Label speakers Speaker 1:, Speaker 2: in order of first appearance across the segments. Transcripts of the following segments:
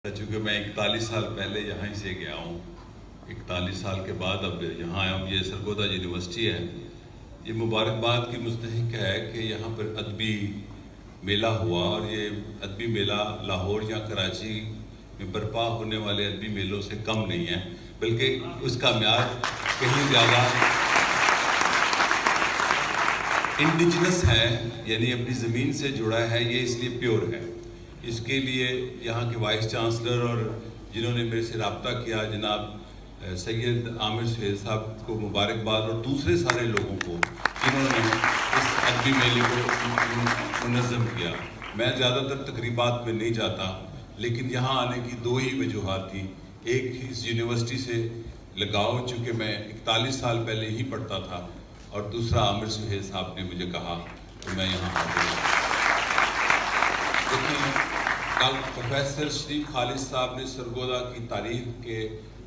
Speaker 1: چونکہ میں 41 سال پہلے یہاں ہی سے گیا ہوں، 41 سال کے بعد اب یہاں آیا ہوں۔ یہ سرگودا یونیورسٹی ہے، یہ مبارکباد کی مستحق ہے کہ یہاں پر ادبی میلہ ہوا، اور یہ ادبی میلہ لاہور یا کراچی میں برپا ہونے والے ادبی میلوں سے کم نہیں ہے، بلکہ اس کا معیار کہیں زیادہ انڈیجنس ہے، یعنی اپنی زمین سے جڑا ہے۔ یہ اس لیے پیور ہے۔ اس کے لیے یہاں کے وائس چانسلر اور جنہوں نے میرے سے رابطہ کیا، جناب سید عامر سہیل صاحب کو مبارکباد، اور دوسرے سارے لوگوں کو جنہوں نے اس ادبی میلے کو منظم کیا۔ میں زیادہ تر تقریبات میں نہیں جاتا، لیکن یہاں آنے کی دو ہی وجوہات تھی۔ ایک اس یونیورسٹی سے لگاؤ، چونکہ میں 41 سال پہلے ہی پڑھتا تھا، اور دوسرا عامر سہیل صاحب نے مجھے کہا کہ میں یہاں آتا۔ کل پروفیسر شریف خالد صاحب نے سرگودا کی تاریخ کے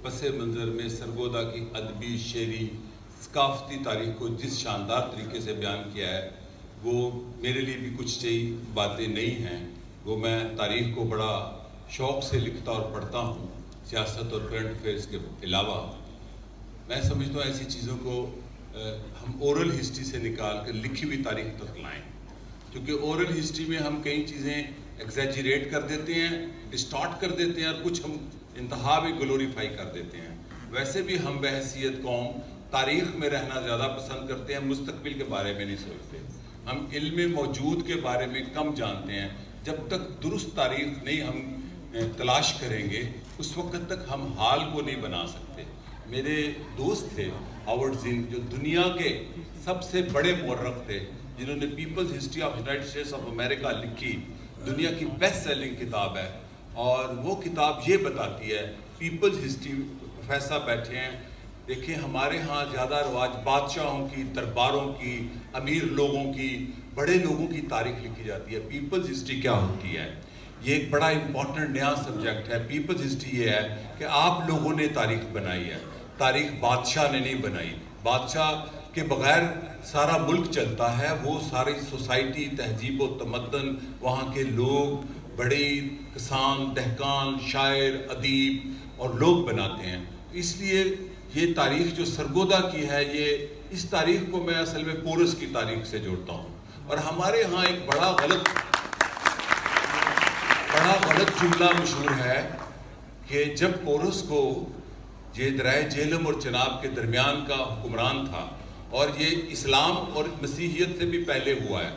Speaker 1: پس منظر میں سرگودا کی ادبی، شعری، ثقافتی تاریخ کو جس شاندار طریقے سے بیان کیا ہے، وہ میرے لیے بھی کچھ باتیں نہیں ہیں۔ وہ میں تاریخ کو بڑا شوق سے لکھتا اور پڑھتا ہوں، سیاست اور کرنٹ افیئرس کے علاوہ۔ میں سمجھتا ہوں ایسی چیزوں کو ہم اورل ہسٹری سے نکال کر لکھی ہوئی تاریخ تک لائیں، کیونکہ اورل ہسٹری میں ہم کئی چیزیں ایگزیجریٹ کر دیتے ہیں، ڈسٹارٹ کر دیتے ہیں، اور کچھ ہم انتہا بھی گلوریفائی کر دیتے ہیں۔ ویسے بھی ہم بحیثیت قوم تاریخ میں رہنا زیادہ پسند کرتے ہیں، مستقبل کے بارے میں نہیں سوچتے۔ ہم علم موجود کے بارے میں کم جانتے ہیں۔ جب تک درست تاریخ نہیں ہم تلاش کریں گے، اس وقت تک ہم حال کو نہیں بنا سکتے۔ میرے دوست تھے ہاورڈ زین، جو دنیا کے سب سے بڑے مورخ تھے، جنہوں نے People's History of United States of America لکھی، دنیا کی بیسٹ سیلنگ کتاب ہے، اور وہ کتاب یہ بتاتی ہے، پیپلز ہسٹری، پروفیسر بیٹھے ہیں، دیکھیں ہمارے ہاں زیادہ رواج بادشاہوں کی، درباروں کی، امیر لوگوں کی، بڑے لوگوں کی تاریخ لکھی جاتی ہے۔ پیپلز ہسٹری کیا ہوتی ہے؟ یہ ایک بڑا امپورٹنٹ نیا سبجیکٹ ہے۔ پیپلز ہسٹری یہ ہے کہ آپ لوگوں نے تاریخ بنائی ہے، تاریخ بادشاہ نے نہیں بنائی۔ بادشاہ کے بغیر سارا ملک چلتا ہے، وہ ساری سوسائٹی، تہذیب و تمدن، وہاں کے لوگ، بڑے کسان، دہقان، شاعر، ادیب اور لوگ بناتے ہیں۔ اس لیے یہ تاریخ جو سرگودا کی ہے، یہ اس تاریخ کو میں اصل میں پورس کی تاریخ سے جوڑتا ہوں۔ اور ہمارے ہاں ایک بڑا غلط جملہ مشہور ہے کہ جب پورس کو یہ دریائے جہلم اور چناب کے درمیان کا حکمران تھا، اور یہ اسلام اور مسیحیت سے بھی پہلے ہوا ہے،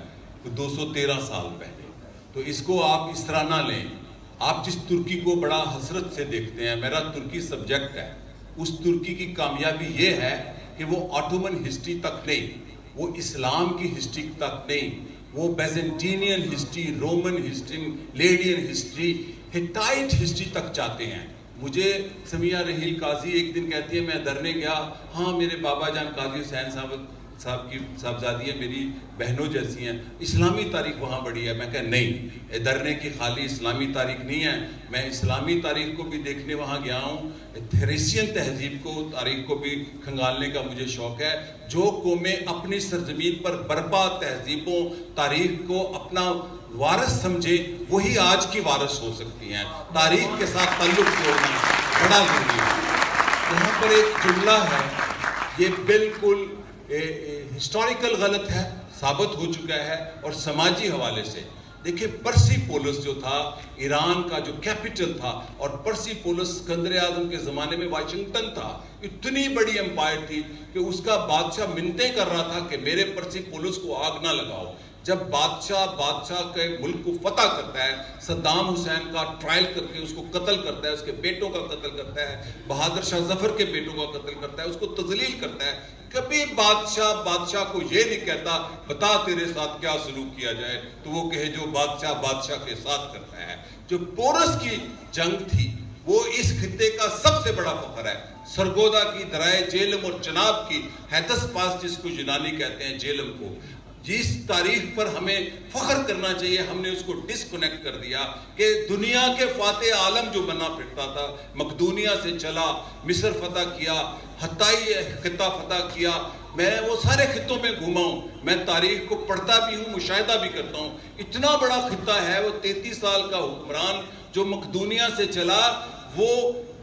Speaker 1: 213 سال پہلے، تو اس کو آپ اس طرح نہ لیں۔ آپ جس ترکی کو بڑا حسرت سے دیکھتے ہیں، میرا ترکی سبجیکٹ ہے، اس ترکی کی کامیابی یہ ہے کہ وہ آٹومن ہسٹری تک نہیں، وہ اسلام کی ہسٹری تک نہیں، وہ Byzantine history, Roman history, Lydian history, Hittite history تک چاہتے ہیں۔ مجھے سمیہ رحیل قاضی ایک دن کہتی ہے، میں درنے گیا، ہاں میرے بابا جان قاضی حسین صاحب کی صاحبزادی ہیں، میری بہنوں جیسی ہیں، اسلامی تاریخ وہاں بڑی ہے۔ میں کہا نہیں، درنے کی خالی اسلامی تاریخ نہیں ہے، میں اسلامی تاریخ کو بھی دیکھنے وہاں گیا ہوں، تھریسین تہذیب کو، تاریخ کو بھی کھنگالنے کا مجھے شوق ہے۔ جو قومیں اپنی سرزمین پر برپا تہذیبوں، تاریخ کو اپنا وارث سمجھے، وہی آج کی وارث ہو سکتی ہیں۔ تاریخ کے ساتھ تعلق جوڑنا بڑا ضروری ہے۔ یہاں پر ایک جملہ ہے، یہ بالکل ہسٹوریکل غلط ہے، ثابت ہو چکا ہے، اور سماجی حوالے سے دیکھیں، پرسی پولس جو تھا ایران کا جو کیپٹل تھا، اور پرسی پولس اسکندر اعظم کے زمانے میں واشنگٹن تھا، اتنی بڑی امپائر تھی کہ اس کا بادشاہ منتیں کر رہا تھا کہ میرے پرسی پولس کو آگ نہ لگاؤ۔ جب بادشاہ کے ملک کو فتح کرتا ہے، صدام حسین کا ٹرائل کر کے اس کو قتل کرتا ہے، اس کے بیٹوں کا قتل کرتا ہے، بہادر شاہ ظفر کے بیٹوں کا قتل کرتا ہے، اس کو تذلیل کرتا ہے، کبھی بادشاہ کو یہ نہیں کہتا بتا تیرے ساتھ کیا سلوک کیا جائے، تو وہ کہے جو بادشاہ کے ساتھ کرتا ہے۔ جو پورس کی جنگ تھی، وہ اس خطے کا سب سے بڑا فخر ہے۔ سرگودا کی دریائے جہلم اور چناب کی ہیتس پاس، جس کو یونانی کہتے ہیں، جہلم کو، جس تاریخ پر ہمیں فخر کرنا چاہیے، ہم نے اس کو ڈسکنیکٹ کر دیا کہ دنیا کے فاتح عالم جو بنا پھرتا تھا، مقدونیہ سے چلا، مصر فتح کیا، حتائی خطہ فتح کیا، میں وہ سارے خطوں میں گھوما ہوں، میں تاریخ کو پڑھتا بھی ہوں، مشاہدہ بھی کرتا ہوں۔ اتنا بڑا خطہ ہے، وہ 33 سال کا حکمران جو مقدونیہ سے چلا وہ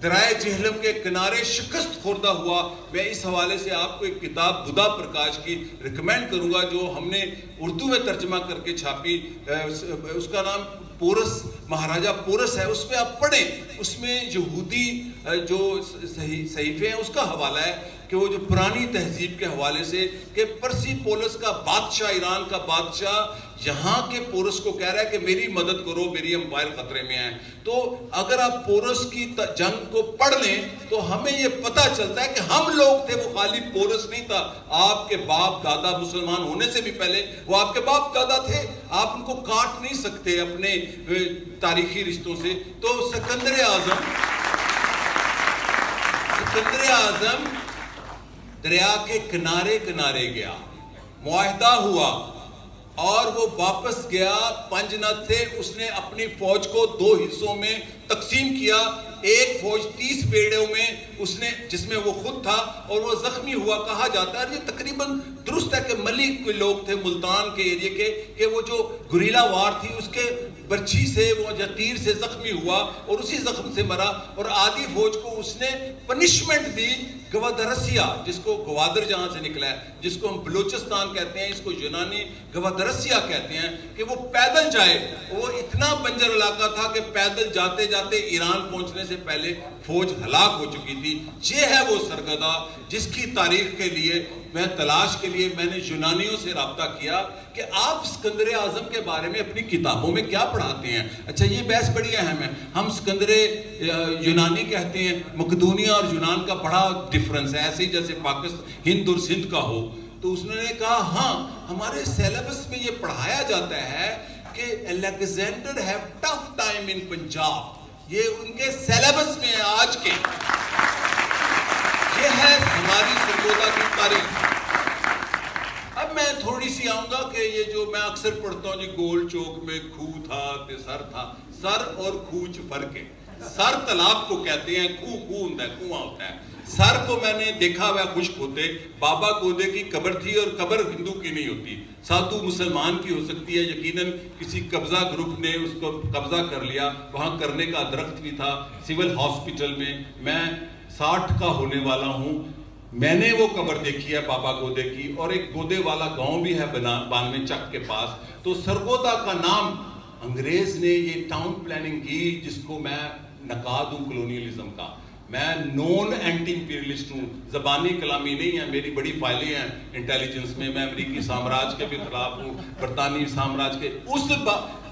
Speaker 1: درائے جہلم کے کنارے شکست خوردہ ہوا. میں اس حوالے سے آپ کو ایک کتاب بدا پرکاش کی ریکمینڈ کروں گا جو ہم نے اردو میں ترجمہ کر کے چھاپی, اس کا نام پورس, مہاراجہ پورس ہے. اس میں آپ پڑھیں, اس میں یہودی جو صحیفے ہیں اس کا حوالہ ہے کہ وہ جو پرانی تہذیب کے حوالے سے کہ پرسی پولس کا بادشاہ, ایران کا بادشاہ یہاں کے پورس کو کہہ رہا ہے کہ میری مدد کرو, میری امپائر خطرے میں ہے. تو اگر آپ پورس کی جنگ کو پڑھ لیں تو ہمیں یہ پتہ چلتا ہے کہ ہم لوگ تھے, وہ خالی پورس نہیں تھا. آپ کے باپ دادا مسلمان ہونے سے بھی پہلے وہ آپ کے باپ دادا تھے, آپ ان کو کاٹ نہیں سکتے اپنے تاریخی رشتوں سے. تو سکندر اعظم دریا کے کنارے کنارے گیا, معاہدہ ہوا اور وہ واپس گیا پنجنت سے. اس نے اپنی فوج کو 2 حصوں میں تقسیم کیا. ایک فوج 30 بیڑوں میں اس نے, جس میں وہ خود تھا, اور وہ زخمی ہوا. کہا جاتا ہے یہ تقریباً درست ہے کہ ملک کے لوگ تھے ملتان کے ایریے کے, کہ وہ جو گریلا وار تھی اس کے برچھی سے وہ یا تیر سے زخمی ہوا اور اسی زخم سے مرا. اور آدھی فوج کو اس نے پنشمنٹ دی, گوادرسیہ, جس کو گوادر جہاں سے نکلا ہے, جس کو ہم بلوچستان کہتے ہیں, اس کو یونانی گوادرسیہ کہتے ہیں, کہ وہ پیدل جائے. وہ اتنا بنجر علاقہ تھا کہ پیدل جاتے جاتے ایران پہنچنے سے پہلے فوج ہلاک ہو چکی تھی. یہ ہے وہ سرگردہ جس کی تاریخ کے لیے میں تلاش کے لیے میں نے یونانیوں سے رابطہ کیا کہ آپ سکندر اعظم کے بارے میں اپنی کتابوں میں کیا پڑھاتے ہیں. اچھا یہ بحث بڑی اہم ہے. ہم سکندر یونانی کہتے ہیں, مقدونیہ اور یونان کا بڑا ڈفرنس ہے, ایسے ہی جیسے پاکستان ہند اور سندھ کا ہو. تو اس نے کہا ہاں ہمارے سیلیبس میں یہ پڑھایا جاتا ہے کہ الیگزینڈر ہیو ٹف ٹائم ان پنجاب, یہ ان کے سیلیبس میں ہے آج کے. یہ ہے ہماری سرگودا کی تاریخ. اب میں تھوڑی سی آؤں گا کہ یہ جو میں اکثر پڑھتا ہوں جی گول چوک میں کھو تھا تے سر تھا. سر اور کھوچ فرق ہے. سر تالاب کو کہتے ہیں, کھو ہوتا ہے, کنواں ہوتا ہے. سر کو میں نے دیکھا ہوا خشک ہوتے. بابا گودے کی قبر تھی اور قبر ہندو کی نہیں ہوتی, سادھو مسلمان کی ہو سکتی ہے. یقیناً کسی قبضہ گروپ نے اس کو قبضہ کر لیا. وہاں کرنے کا درخت بھی تھا سول ہاسپٹل میں. میں 60 کا ہونے والا ہوں. میں نے وہ قبر دیکھی ہے بابا گودے کی, اور ایک گودے والا گاؤں بھی ہے 92 چک کے پاس. تو سرگودا کا نام انگریز نے یہ ٹاؤن پلاننگ کی جس کو میں نقاد ہوں کلونیلزم کا. میں نون اینٹی امپیریلسٹ ہوں, زبانی کلامی نہیں ہے. میری بڑی فائلیں ہیں انٹیلیجنس میں. میں امریکی سامراج کے بھی خلاف ہوں, برطانوی سامراج کے. اس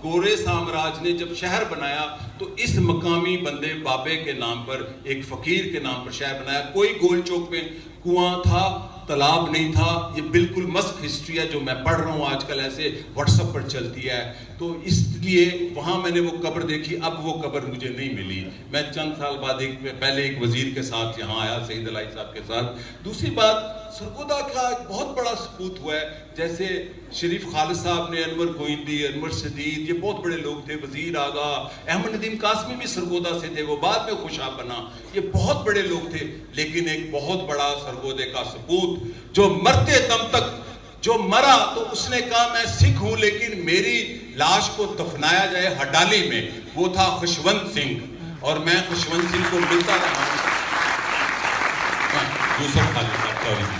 Speaker 1: گورے سامراج نے جب شہر بنایا تو اس مقامی بندے بابے کے نام پر, ایک فقیر کے نام پر شہر بنایا. کوئی گول چوک میں کنواں تھا, تالاب نہیں تھا. یہ بالکل مسک ہسٹری ہے جو میں پڑھ رہا ہوں آج کل, ایسے واٹس ایپ پر چلتی ہے. تو اس لیے وہاں میں نے وہ قبر دیکھی. اب وہ قبر مجھے نہیں ملی. میں چند سال بعد پہلے ایک وزیر کے ساتھ یہاں آیا, سعید علائی صاحب کے ساتھ. دوسری بات, سرگودا کا ایک بہت بڑا ثبوت ہوا ہے. جیسے شریف خالد صاحب نے, انور گوئندی, انور شدید, یہ بہت بڑے لوگ تھے. وزیر آغا, احمد ندیم قاسمی بھی سرگودا سے تھے, وہ بعد میں خوشاب بنا. یہ بہت بڑے لوگ تھے. لیکن ایک بہت بڑا سرگودے کا ثبوت, جو مرتے دم تک, جو مرا تو اس نے کہا میں سکھ ہوں لیکن میری لاش کو دفنایا جائے ہڈالی میں, وہ تھا خشونت سنگھ. اور میں خشونت سنگھ کو ملتا رہا ہوں. یوسف خالد صاحب,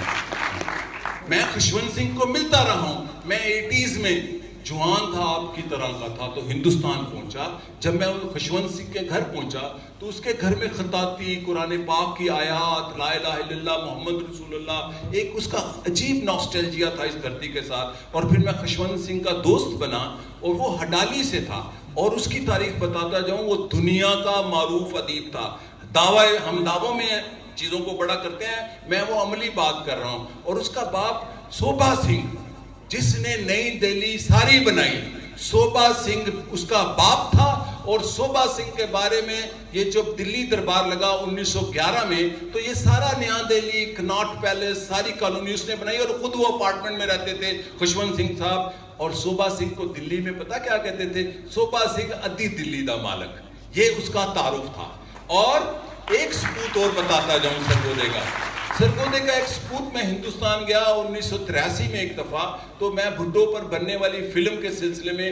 Speaker 1: میں خشونت سنگھ کو ملتا رہا ہوں. میں 80s میں جوان تھا, آپ کی طرح کا تھا, تو ہندوستان پہنچا. جب میں خشونت سنگھ کے گھر پہنچا تو اس کے گھر میں خطاطی, قرآن پاک کی آیات, لا الہ الا اللہ محمد رسول اللہ, ایک اس کا عجیب نوسٹیلجیا تھا اس دھرتی کے ساتھ. اور پھر میں خشونت سنگھ کا دوست بنا, اور وہ ہڈالی سے تھا. اور اس کی تاریخ بتاتا جاؤں, وہ دنیا کا معروف ادیب تھا. دعوی, ہم دعووں میں چیزوں کو بڑا کرتے ہیں, میں وہ عملی بات کر رہا ہوں. اور اس کا باپ سوبھا سنگھ, جس نے نئی دہلی ساری بنائی, سوبھا سنگھ اس کا باپ تھا. اور سوبھا سنگھ کے بارے میں یہ جب دلی دربار لگا 1911 میں, تو یہ سارا نیا دہلی, کناٹ پیلیس, ساری کالونی اس نے بنائی. اور خود وہ اپارٹمنٹ میں رہتے تھے خشونت سنگھ صاحب. اور سوبھا سنگھ کو دلی میں پتہ کیا کہتے تھے؟ سوبھا سنگھ ادھی دلی دا مالک. یہ اس کا تعارف تھا. اور ایک ثبوت اور بتاتا جاؤں سرگودے کا. سرگودے کا ایک ثبوت, میں ہندوستان گیا 1983 میں ایک دفعہ, تو میں بھٹو پر بننے والی فلم کے سلسلے میں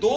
Speaker 1: 2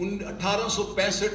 Speaker 1: 1865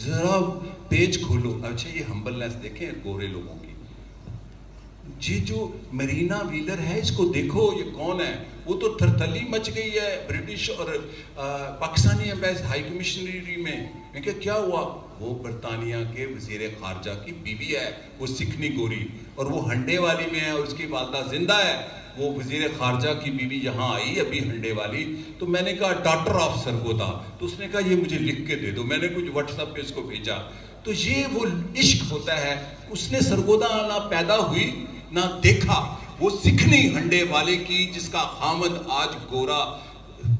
Speaker 1: ذرا پیج کھولو. اچھا یہ ہمبلنس دیکھیں گورے لوگوں کی. یہ جو مرینا ویلر ہے اس کو دیکھو, یہ کون ہے؟ وہ تو تھرتھلی مچ گئی ہے برٹش اور پاکستانی ہائی کمشنری میں. میں کہ کیا ہوا؟ وہ برطانیہ کے وزیر خارجہ کی بیوی ہے, وہ سکھنی گوری, اور وہ ہنڈے والی میں ہے, اور اس کی والدہ زندہ ہے. وہ وزیر خارجہ کی بیوی یہاں آئی ابھی ہنڈے والی, تو میں نے کہا ڈاکٹر آف سرگودا, تو اس نے کہا یہ مجھے لکھ کے دے دو. میں نے کچھ واٹس ایپ پہ اس کو بھیجا. تو یہ وہ عشق ہوتا ہے. اس نے سرگودا نہ پیدا ہوئی نہ دیکھا, وہ سکھنی ہنڈے والے کی جس کا خامد آج گورا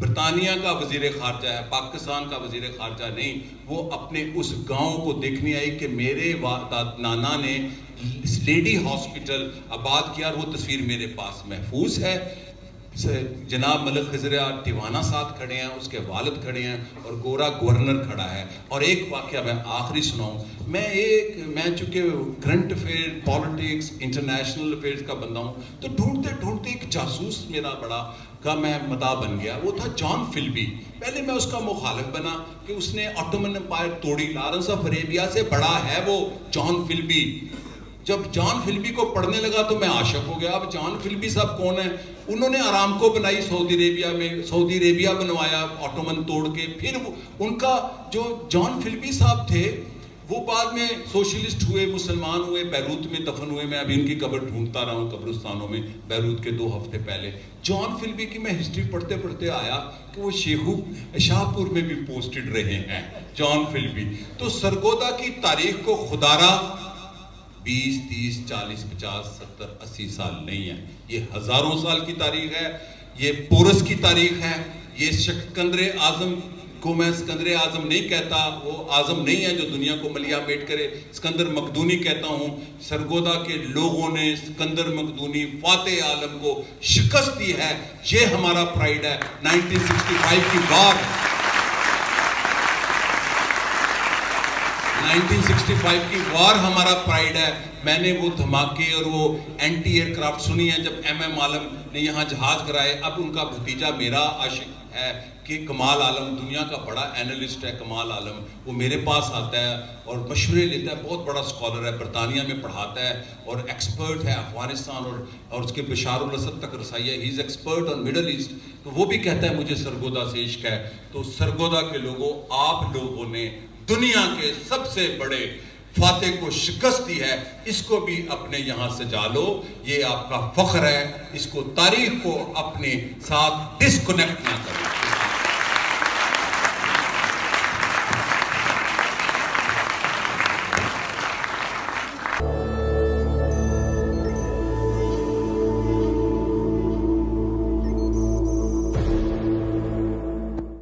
Speaker 1: برطانیہ کا وزیر خارجہ ہے, پاکستان کا وزیر خارجہ نہیں. وہ اپنے اس گاؤں کو دیکھنے آئی کہ میرے نانا نے لیڈی ہاسپٹل آباد کیا, اور وہ تصویر میرے پاس محفوظ ہے. جناب ملک خضر ٹیوانہ ساتھ کھڑے ہیں, اس کے والد کھڑے ہیں, اور گورا گورنر کھڑا ہے. اور ایک واقعہ میں آخری سناؤں. میں چونکہ current affair, politics, international affairs کا بندہ ہوں, تو ڈھونڈتے ڈھونڈتے ایک جاسوس میرا بڑا کا میں مداح بن گیا. وہ تھا جان فلبی. پہلے میں اس کا مخالف بنا کہ اس نے آٹومن امپائر توڑی, لارنس آف عریبیا سے بڑا ہے وہ جان فلبی. جب جان فلبی کو پڑھنے لگا تو میں عاشق ہو گیا. اب جان فلبی صاحب کون ہیں؟ انہوں نے آرامکو بنائی سعودی عربیہ میں, سعودی عربیہ بنوایا آٹومن توڑ کے. پھر ان کا جو جان فلبی صاحب تھے وہ بعد میں سوشلسٹ ہوئے, مسلمان ہوئے, بیروت میں دفن ہوئے. میں ابھی ان کی قبر ڈھونڈتا رہا ہوں قبرستانوں میں. بیروت کے 2 ہفتے پہلے جان فلبی کی میں ہسٹری پڑھتے پڑھتے آیا کہ وہ شاہپور میں بھی پوسٹڈ رہے ہیں جان فلبی. تو سرگودا کی تاریخ کو خدارہ 20, 30, 40, 50, 70, 80 سال نہیں ہے, یہ ہزاروں سال کی تاریخ ہے. یہ پورس کی تاریخ ہے. یہ سکندر اعظم کو میں سکندر اعظم نہیں کہتا, وہ اعظم نہیں ہے جو دنیا کو ملیا میٹ کرے. سکندر مقدونی کہتا ہوں. سرگودا کے لوگوں نے سکندر مقدونی فاتح عالم کو شکست دی ہے. یہ ہمارا پرائیڈ ہے. 1965 کی وار, 1965 کی وار ہمارا پرائیڈ ہے. میں نے وہ دھماکے اور وہ اینٹی ایئر کرافٹ سنی ہیں جب ایم عالم نے یہاں جہاز کرائے. اب ان کا بھتیجا میرا عاشق ہے کہ کمال عالم, دنیا کا بڑا اینالسٹ ہے کمال عالم. وہ میرے پاس آتا ہے اور مشورے لیتا ہے. بہت بڑا اسکالر ہے, برطانیہ میں پڑھاتا ہے اور ایکسپرٹ ہے افغانستان اور اس کے بشار الاسد تک رسائی ہے. He is expert on Middle East. تو وہ بھی کہتا ہے مجھے سرگودا سے عشق ہے. تو سرگودا کے لوگوں, آپ لوگوں نے دنیا کے سب سے بڑے فاتح کو شکست دی ہے. اس کو بھی اپنے یہاں سجا لو, یہ آپ کا فخر ہے. اس کو, تاریخ کو اپنے ساتھ ڈسکنیکٹ نہ کرو.